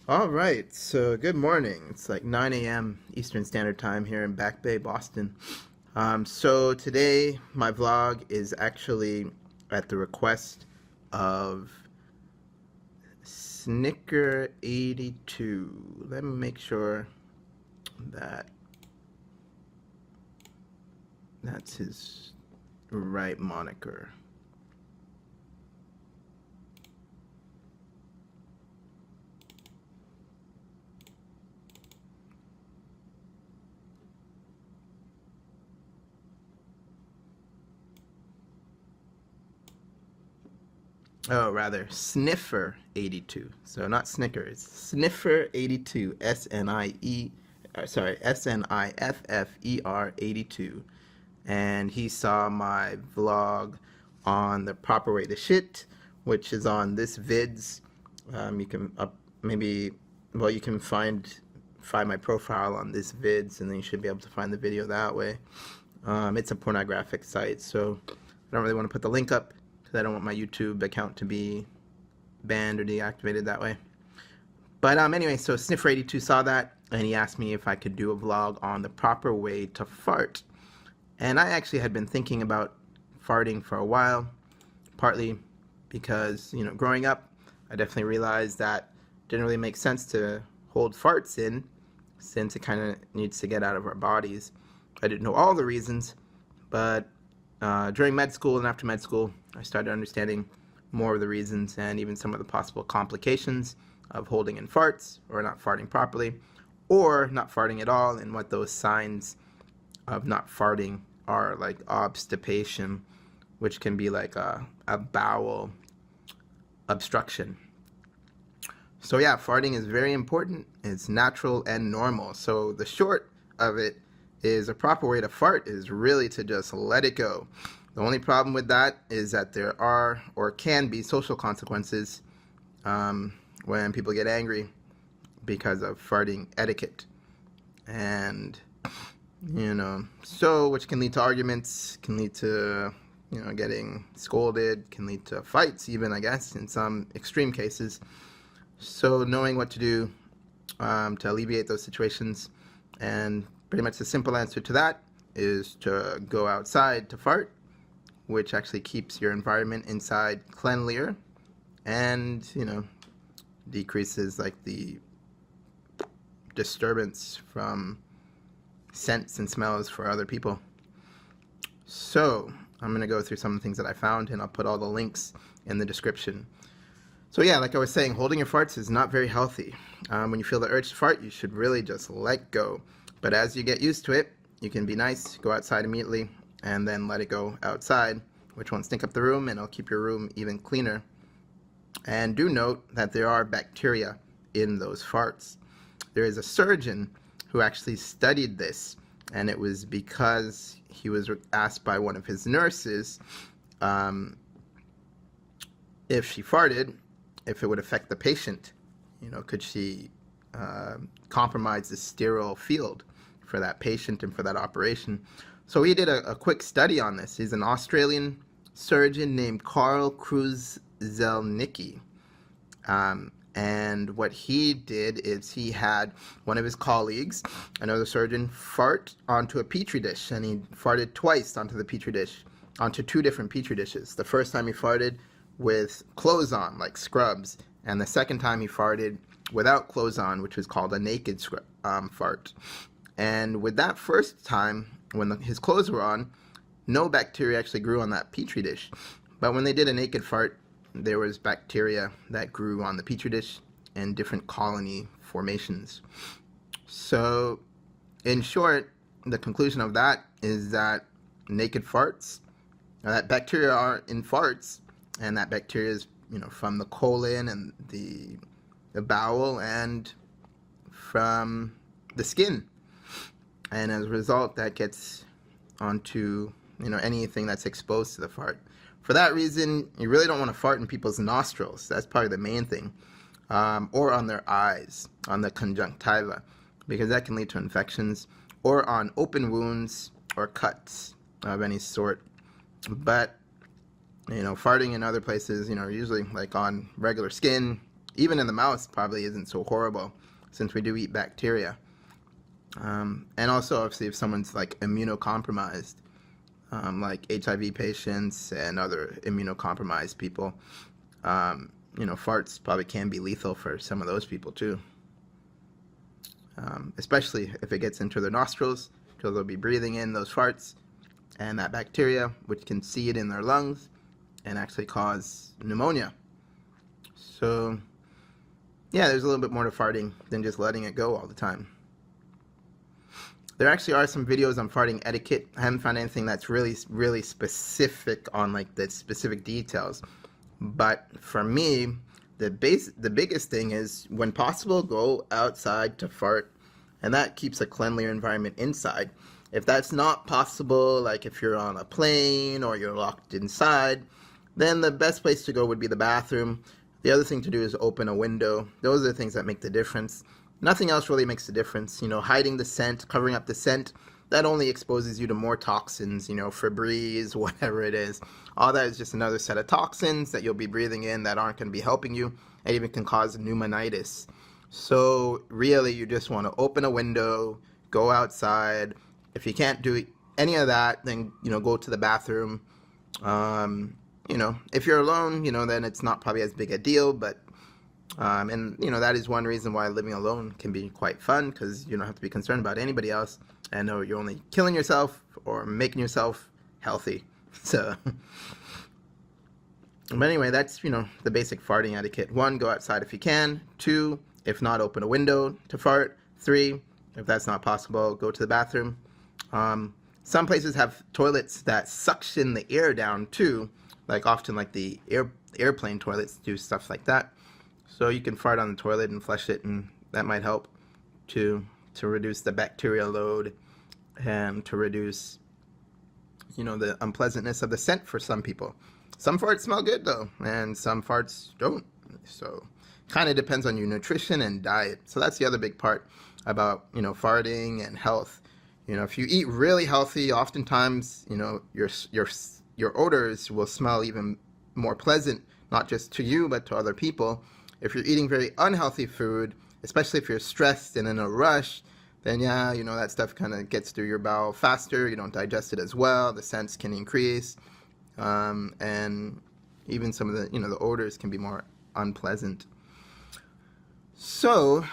All right, so good morning. It's like 9 a.m. Eastern Standard Time here in Back Bay, Boston. So today my vlog is actually at the request of Snicker82. Let me make sure that that's his right moniker. Oh, rather, Sniffer82. So not Snicker, it's Sniffer82. S-N-I-F-F-E-R 82. And he saw my vlog on the proper way to shit, which is on this vids. You can you can find my profile on this vids, and then you should be able to find the video that way. It's a pornographic site, so I don't really want to put the link up because I don't want my YouTube account to be banned or deactivated that way. But anyway, so Sniffer82 saw that, and he asked me if I could do a vlog on the proper way to fart. And I actually had been thinking about farting for a while, partly because, growing up, I definitely realized that it didn't really make sense to hold farts in, since it kind of needs to get out of our bodies. I didn't know all the reasons, but during med school and after med school, I started understanding more of the reasons and even some of the possible complications of holding in farts, or not farting properly, or not farting at all, and what those signs of not farting are, like obstipation, which can be like a bowel obstruction. So yeah, farting is very important. It's natural and normal. So the short of it is, a proper way to fart is really to just let it go. The only problem with that is that there are, or can be, social consequences when people get angry because of farting etiquette. And so, which can lead to arguments, can lead to, getting scolded, can lead to fights even, I guess, in some extreme cases. So knowing what to do to alleviate those situations, and pretty much the simple answer to that is to go outside to fart, which actually keeps your environment inside cleanlier and, decreases like the disturbance from scents and smells for other people. So I'm going to go through some of the things that I found, and I'll put all the links in the description. So yeah, like I was saying, holding your farts is not very healthy. When you feel the urge to fart, you should really just let go. But as you get used to it, you can be nice, go outside immediately, and then let it go outside, which won't stink up the room, and it'll keep your room even cleaner. And do note that there are bacteria in those farts. There is a surgeon who actually studied this, and it was because he was asked by one of his nurses if she farted, if it would affect the patient. Could she compromise the sterile field for that patient and for that operation? So he did a quick study on this. He's an Australian surgeon named Kruszelnicki. And what he did is he had one of his colleagues, another surgeon, fart onto a petri dish, and he farted twice onto the petri dish, onto two different petri dishes. The first time he farted with clothes on, like scrubs, and the second time he farted without clothes on, which was called a naked fart. And with that first time, when his clothes were on, no bacteria actually grew on that petri dish. But when they did a naked fart, there was bacteria that grew on the petri dish in different colony formations. So, in short, the conclusion of that is that naked farts, that bacteria are in farts, and that bacteria is, from the colon and the bowel and from the skin. And as a result, that gets onto, anything that's exposed to the fart. For that reason, you really don't want to fart in people's nostrils. That's probably the main thing. Or on their eyes, on the conjunctiva, because that can lead to infections, or on open wounds or cuts of any sort. But, farting in other places, usually like on regular skin, even in the mouse, probably isn't so horrible since we do eat bacteria. And also, obviously, if someone's like immunocompromised, like HIV patients and other immunocompromised people, farts probably can be lethal for some of those people too. Especially if it gets into their nostrils, because they'll be breathing in those farts and that bacteria, which can seed in their lungs and actually cause pneumonia. So, yeah, there's a little bit more to farting than just letting it go all the time. There actually are some videos on farting etiquette. I haven't found anything that's really, really specific on like the specific details. But for me, the biggest thing is, when possible, go outside to fart, and that keeps a cleanlier environment inside. If that's not possible, like if you're on a plane or you're locked inside, then the best place to go would be the bathroom. The other thing to do is open a window. Those are the things that make the difference. Nothing else really makes a difference. Hiding the scent, covering up the scent, that only exposes you to more toxins, Febreze, whatever it is. All that is just another set of toxins that you'll be breathing in that aren't going to be helping you, and even can cause pneumonitis. So really, you just want to open a window, go outside. If you can't do any of that, then, go to the bathroom. If you're alone, then it's not probably as big a deal, but that is one reason why living alone can be quite fun, because you don't have to be concerned about anybody else, and you're only killing yourself or making yourself healthy. So, but anyway, that's, the basic farting etiquette. 1, go outside if you can. 2, if not, open a window to fart. 3, if that's not possible, go to the bathroom. Some places have toilets that suction the air down too, like often like the airplane toilets do stuff like that. So you can fart on the toilet and flush it, and that might help to reduce the bacterial load and to reduce, the unpleasantness of the scent for some people. Some farts smell good though, and some farts don't. So kind of depends on your nutrition and diet. So that's the other big part about, farting and health. If you eat really healthy, oftentimes, your odors will smell even more pleasant, not just to you, but to other people. If you're eating very unhealthy food, especially if you're stressed and in a rush, then yeah, that stuff kind of gets through your bowel faster. You don't digest it as well. The scents can increase. And even some of the, the odors can be more unpleasant. So,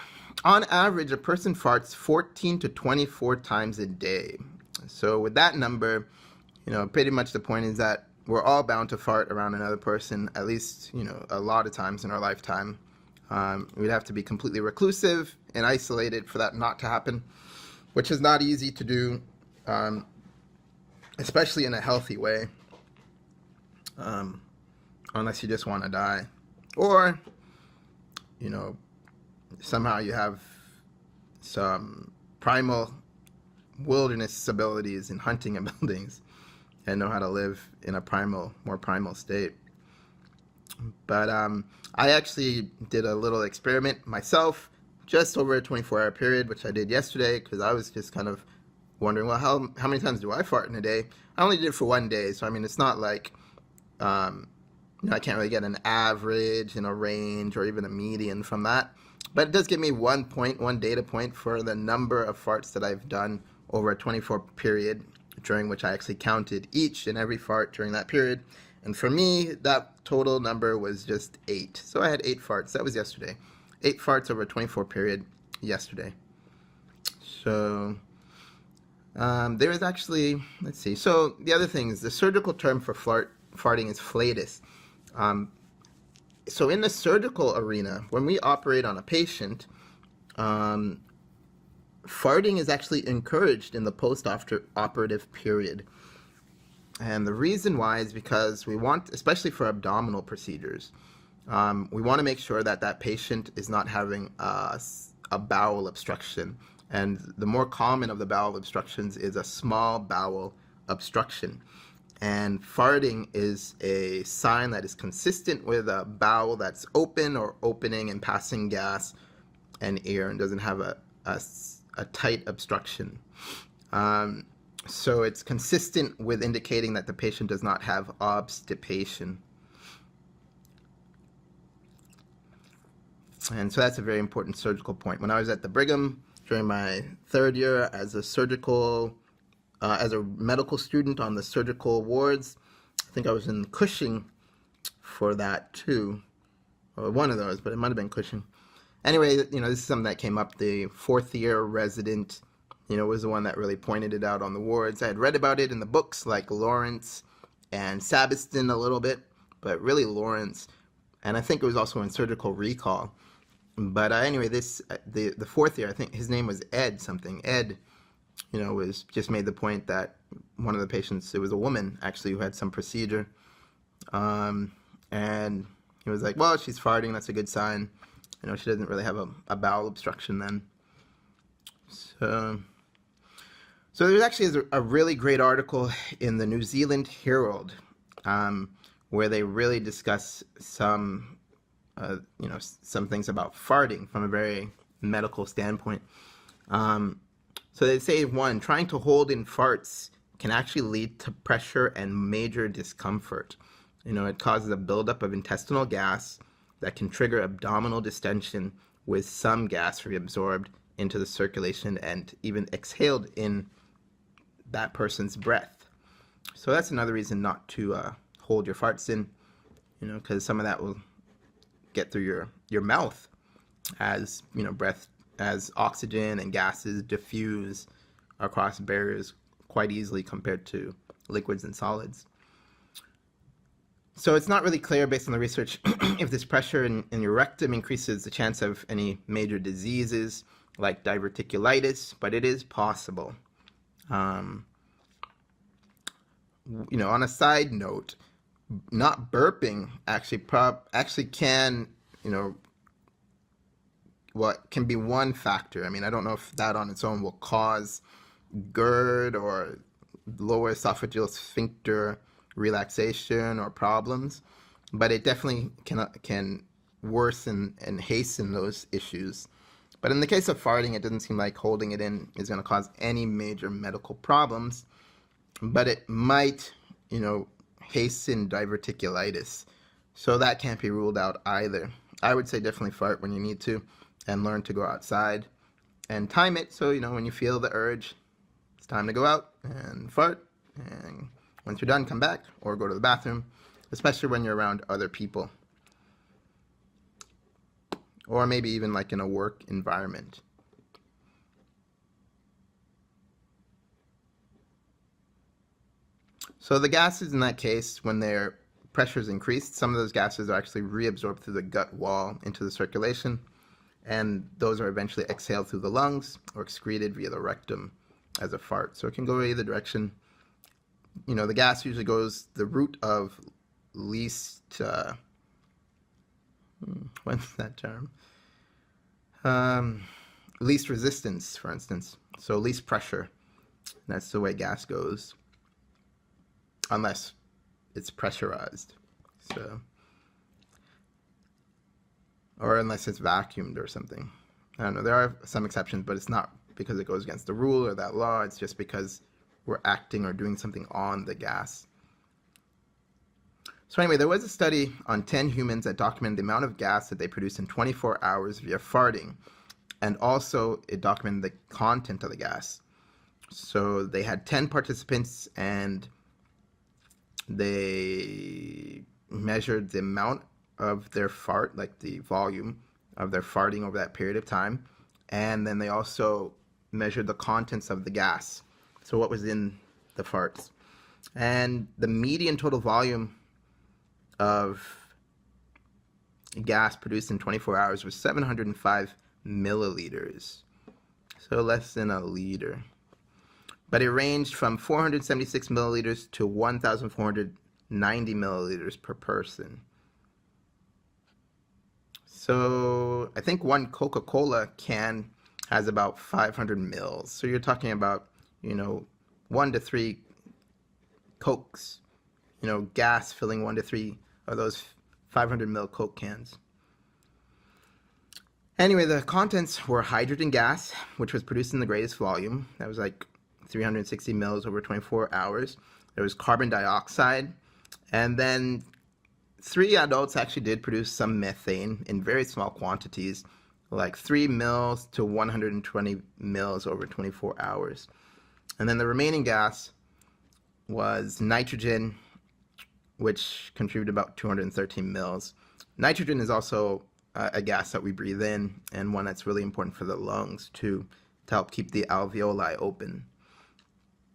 on average, a person farts 14 to 24 times a day. So with that number, pretty much the point is that we're all bound to fart around another person, at least, a lot of times in our lifetime. We'd have to be completely reclusive and isolated for that not to happen, which is not easy to do, especially in a healthy way, unless you just want to die. Or, somehow you have some primal wilderness abilities and hunting abilities and know how to live in a more primal state. But I actually did a little experiment myself, just over a 24-hour period, which I did yesterday, because I was just kind of wondering, well, how many times do I fart in a day? I only did it for 1 day, so I mean, it's not like I can't really get an average and a range or even a median from that. But it does give me one data point for the number of farts that I've done over a 24 period, during which I actually counted each and every fart during that period. And for me, that total number was just 8. So I had 8 farts. That was yesterday. 8 farts over a 24 period yesterday. So there is actually, let's see. So the other thing is, the surgical term for farting is flatus. So in the surgical arena, when we operate on a patient, farting is actually encouraged in the post-operative period. And the reason why is because we want, especially for abdominal procedures, we want to make sure that that patient is not having a bowel obstruction. And the more common of the bowel obstructions is a small bowel obstruction. And farting is a sign that is consistent with a bowel that's open or opening and passing gas and air and doesn't have a tight obstruction. So it's consistent with indicating that the patient does not have obstipation. And so that's a very important surgical point. When I was at the Brigham during my third year as a medical student on the surgical wards, I think I was in Cushing for that too, or one of those, but it might have been Cushing. Anyway, this is something that came up. The fourth year resident, was the one that really pointed it out on the wards. I had read about it in the books like Lawrence and Sabiston a little bit, but really Lawrence. And I think it was also in Surgical Recall. But anyway, the fourth year, I think his name was Ed something. Ed, was just made the point that one of the patients, it was a woman actually who had some procedure. And he was like, well, she's farting, that's a good sign. She doesn't really have a bowel obstruction then. So there's actually a really great article in the New Zealand Herald where they really discuss some things about farting from a very medical standpoint. So they say, one, trying to hold in farts can actually lead to pressure and major discomfort. It causes a buildup of intestinal gas that can trigger abdominal distension, with some gas reabsorbed into the circulation and even exhaled in that person's breath. So that's another reason not to hold your farts in, because some of that will get through your mouth as breath, as oxygen and gases diffuse across barriers quite easily compared to liquids and solids. So it's not really clear based on the research if this pressure in your rectum increases the chance of any major diseases like diverticulitis, but it is possible. On a side note, not burping actually can, what can be one factor. I mean, I don't know if that on its own will cause GERD or lower esophageal sphincter relaxation or problems, but it definitely can worsen and hasten those issues. But in the case of farting, it doesn't seem like holding it in is going to cause any major medical problems, but it might, hasten diverticulitis. So that can't be ruled out either. I would say definitely fart when you need to, and learn to go outside and time it so, when you feel the urge, it's time to go out and fart, and once you're done, come back or go to the bathroom, especially when you're around other people. Or maybe even like in a work environment. So the gases in that case, when their pressure is increased, some of those gases are actually reabsorbed through the gut wall into the circulation, and those are eventually exhaled through the lungs or excreted via the rectum as a fart. So it can go either direction. The gas usually goes the route of least, what's that term? Least resistance, for instance. So least pressure. That's the way gas goes. Unless it's pressurized. Or unless it's vacuumed or something. I don't know. There are some exceptions, but it's not because it goes against the rule or that law. It's just because we're acting or doing something on the gas. So anyway, there was a study on 10 humans that documented the amount of gas that they produced in 24 hours via farting. And also it documented the content of the gas. So they had 10 participants and they measured the amount of their fart, like the volume of their farting over that period of time. And then they also measured the contents of the gas. So what was in the farts. And the median total volume of gas produced in 24 hours was 705 milliliters. So less than a liter. But it ranged from 476 milliliters to 1,490 milliliters per person. So I think one Coca-Cola can has about 500 mils. So you're talking about, 1 to 3 Cokes, gas filling 1 to 3 of those 500 mil Coke cans. Anyway, the contents were hydrogen gas, which was produced in the greatest volume. That was like 360 mils over 24 hours. There was carbon dioxide, and then 3 adults actually did produce some methane in very small quantities, like 3 mils to 120 mils over 24 hours. And then the remaining gas was nitrogen, which contributed about 213 mils. Nitrogen is also a gas that we breathe in, and one that's really important for the lungs too, to help keep the alveoli open.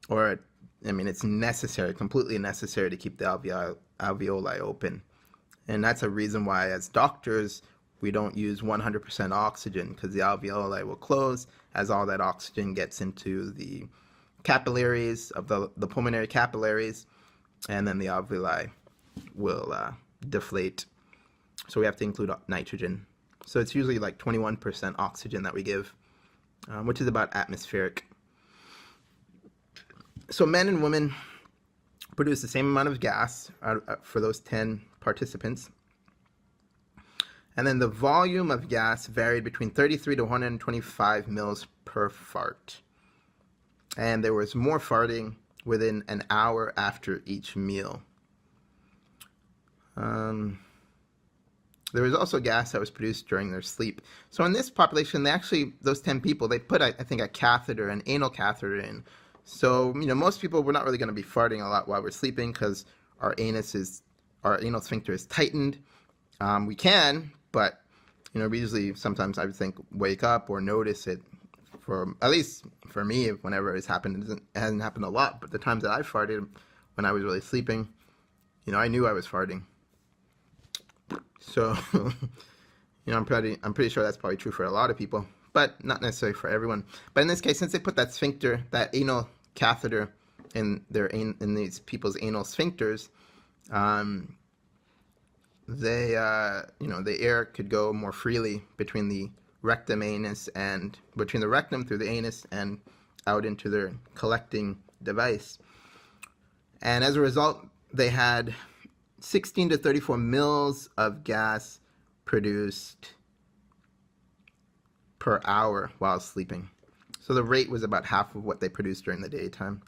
Or, I mean, it's necessary, completely necessary to keep the alveoli open. And that's a reason why, as doctors, we don't use 100% oxygen, because the alveoli will close as all that oxygen gets into the capillaries of the pulmonary capillaries, and then the alveoli will deflate. So we have to include nitrogen. So it's usually like 21% oxygen that we give, which is about atmospheric. So men and women produce the same amount of gas for those 10 participants. And then the volume of gas varied between 33 to 125 mils per fart. And there was more farting within an hour after each meal. There was also gas that was produced during their sleep. So in this population, they actually, those 10 people, they put, I think, a catheter, an anal catheter in. So, most people, we're not really going to be farting a lot while we're sleeping because our anal sphincter is tightened. We can, but, we usually sometimes I would think wake up or notice it. At least for me, whenever it's happened, it hasn't happened a lot, but the times that I farted when I was really sleeping, I knew I was farting. So, I'm pretty sure that's probably true for a lot of people, but not necessarily for everyone. But in this case, since they put that sphincter, that anal catheter in these people's anal sphincters, the air could go more freely between the rectum anus and between the rectum through the anus and out into their collecting device. And as a result, they had 16 to 34 mils of gas produced per hour while sleeping. So the rate was about half of what they produced during the daytime.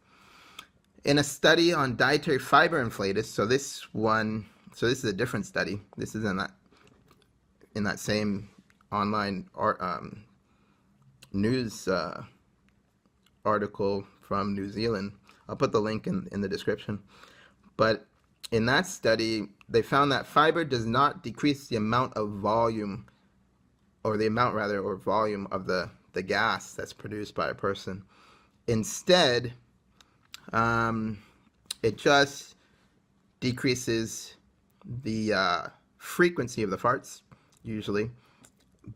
In a study on dietary fiber inflatus, so this is a different study. This is in that same online news article from New Zealand. I'll put the link in the description. But in that study, they found that fiber does not decrease the amount of volume, or the amount rather, or volume of the gas that's produced by a person. Instead, it just decreases the frequency of the farts, usually,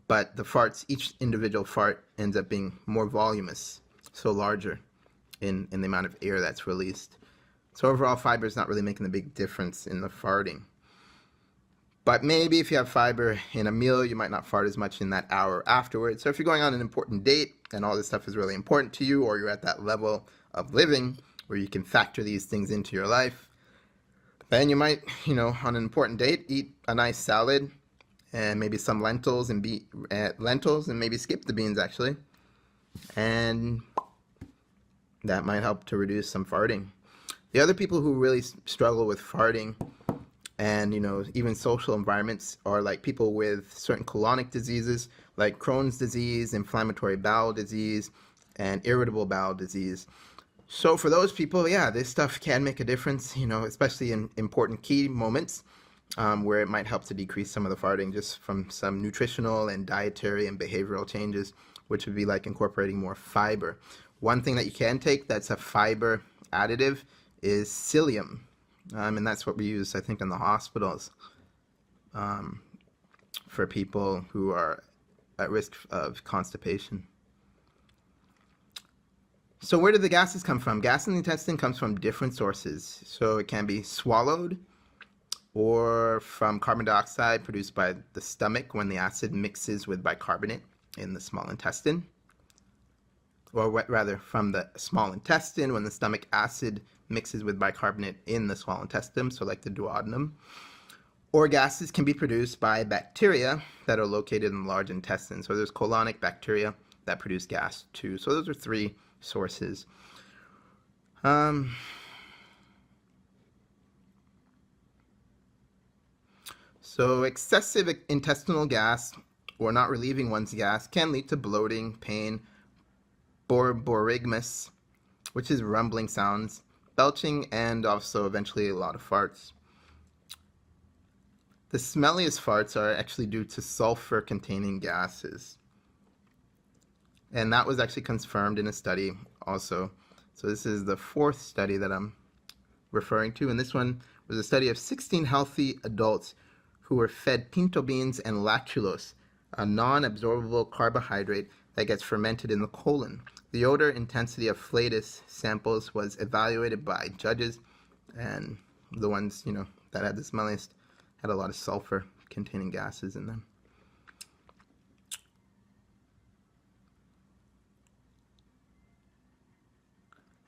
but the farts, each individual fart ends up being more voluminous, so larger in the amount of air that's released. So overall, fiber is not really making a big difference in the farting. But maybe if you have fiber in a meal, you might not fart as much in that hour afterwards. So if you're going on an important date and all this stuff is really important to you, or you're at that level of living where you can factor these things into your life, then you might, on an important date, eat a nice salad and maybe some lentils and maybe skip the beans actually. And that might help to reduce some farting. The other people who really struggle with farting and, even social environments are like people with certain colonic diseases like Crohn's disease, inflammatory bowel disease, and irritable bowel disease. So for those people, yeah, this stuff can make a difference, especially in important key moments where it might help to decrease some of the farting just from some nutritional and dietary and behavioral changes, which would be like incorporating more fiber. One thing that you can take that's a fiber additive is psyllium. And that's what we use, I think, in the hospitals for people who are at risk of constipation. So where do the gases come from? Gas in the intestine comes from different sources. So it can be swallowed or from carbon dioxide produced by the stomach when the acid mixes with bicarbonate in the small intestine. Or rather, from the small intestine when the stomach acid mixes with bicarbonate in the small intestine, so like the duodenum. Or gases can be produced by bacteria that are located in the large intestine. So there's colonic bacteria that produce gas too. So those are three sources. So excessive intestinal gas or not relieving one's gas can lead to bloating, pain, borborygmus, which is rumbling sounds, belching, and also eventually a lot of farts. The smelliest farts are actually due to sulfur-containing gases. And that was actually confirmed in a study also. So this is the fourth study that I'm referring to, and this one was a study of 16 healthy adults who were fed pinto beans and lactulose, a non-absorbable carbohydrate that gets fermented in the colon. The odor intensity of flatus samples was evaluated by judges, and the ones, that had the smelliest had a lot of sulfur-containing gases in them.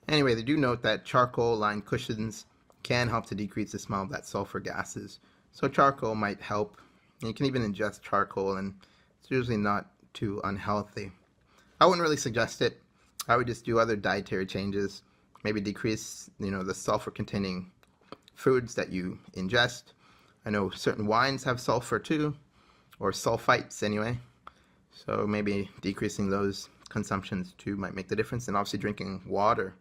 Anyway, they do note that charcoal-lined cushions can help to decrease the smell of that sulfur gases. So charcoal might help. You can even ingest charcoal, and it's usually not too unhealthy. I wouldn't really suggest it. I would just do other dietary changes. Maybe decrease, the sulfur-containing foods that you ingest. I know certain wines have sulfur too, or sulfites anyway. So maybe decreasing those consumptions too might make the difference. And obviously drinking water,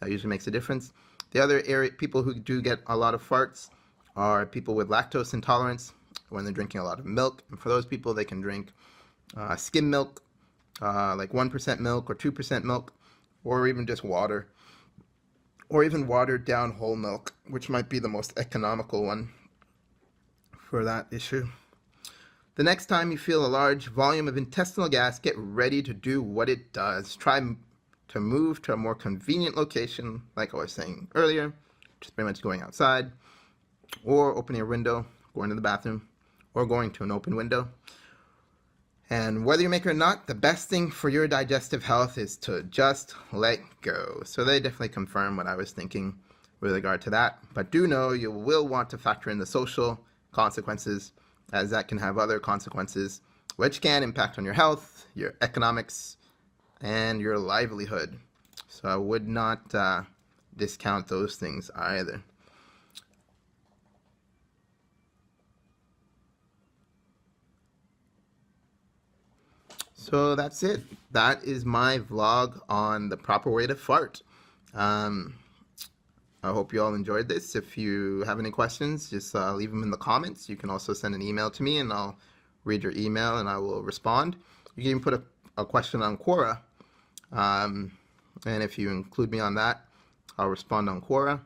that usually makes a difference. The other people who do get a lot of farts are people with lactose intolerance when they're drinking a lot of milk. And for those people, they can drink skim milk, like 1% milk or 2% milk, or even just water, or even watered down whole milk, which might be the most economical one for that issue. The next time you feel a large volume of intestinal gas, get ready to do what it does. Try to move to a more convenient location, like I was saying earlier, just pretty much going outside, or opening a window, going to the bathroom, or going to an open window. And whether you make it or not, the best thing for your digestive health is to just let go. So they definitely confirm what I was thinking with regard to that. But do know you will want to factor in the social consequences, as that can have other consequences, which can impact on your health, your economics, and your livelihood. So I would not discount those things either. So that's it. That is my vlog on the proper way to fart. I hope you all enjoyed this. If you have any questions, just leave them in the comments. You can also send an email to me, and I'll read your email and I will respond. You can even put a question on Quora, and if you include me on that, I'll respond on Quora.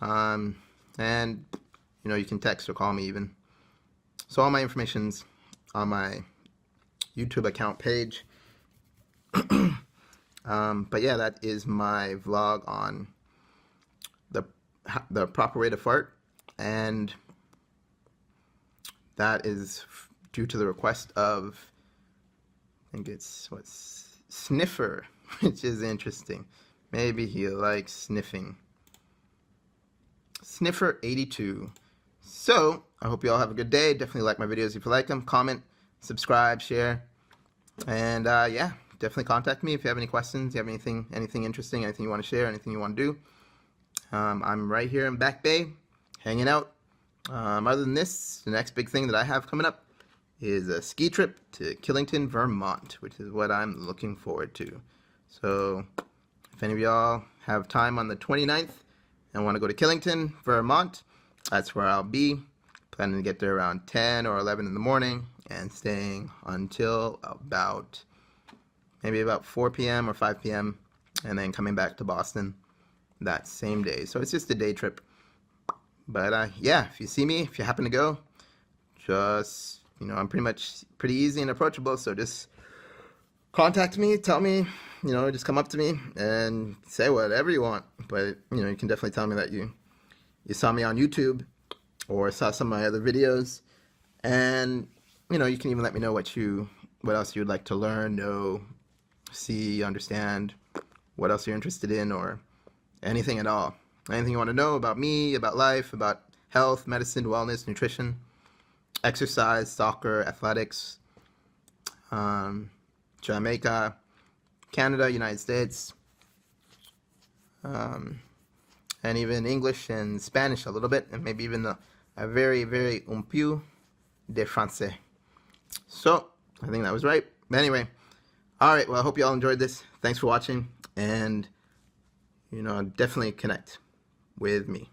And you can text or call me even. So all my information's on my YouTube account page. But yeah, that is my vlog on the proper way to fart, and that is due to the request of, I think it's Sniffer, which is interesting. Maybe he likes sniffing. Sniffer 82. So I hope you all have a good day. Definitely like my videos if you like them. Comment, subscribe, share, and yeah, definitely contact me if you have any questions. You have anything interesting, anything you want to share, anything you want to do. I'm right here in Back Bay, hanging out. Other than this, the next big thing that I have coming up is a ski trip to Killington, Vermont, which is what I'm looking forward to. So if any of y'all have time on the 29th and want to go to Killington, Vermont, that's where I'll be. Planning to get there around 10 or 11 in the morning and staying until maybe about 4 p.m. or 5 p.m. and then coming back to Boston that same day. So it's just a day trip. But yeah, if you see me, if you happen to go, just, I'm pretty easy and approachable. So just contact me, tell me, just come up to me and say whatever you want. But, you can definitely tell me that you saw me on YouTube or saw some of my other videos. And, you can even let me know what else you would like to learn, know, see, understand, what else you're interested in, or anything at all. Anything you want to know about me, about life, about health, medicine, wellness, nutrition, exercise, soccer, athletics, Jamaica, Canada, United States, and even English and Spanish a little bit, and maybe even a very, very un peu de français. So, I think that was right. But anyway, all right, well, I hope you all enjoyed this. Thanks for watching, and, definitely connect with me.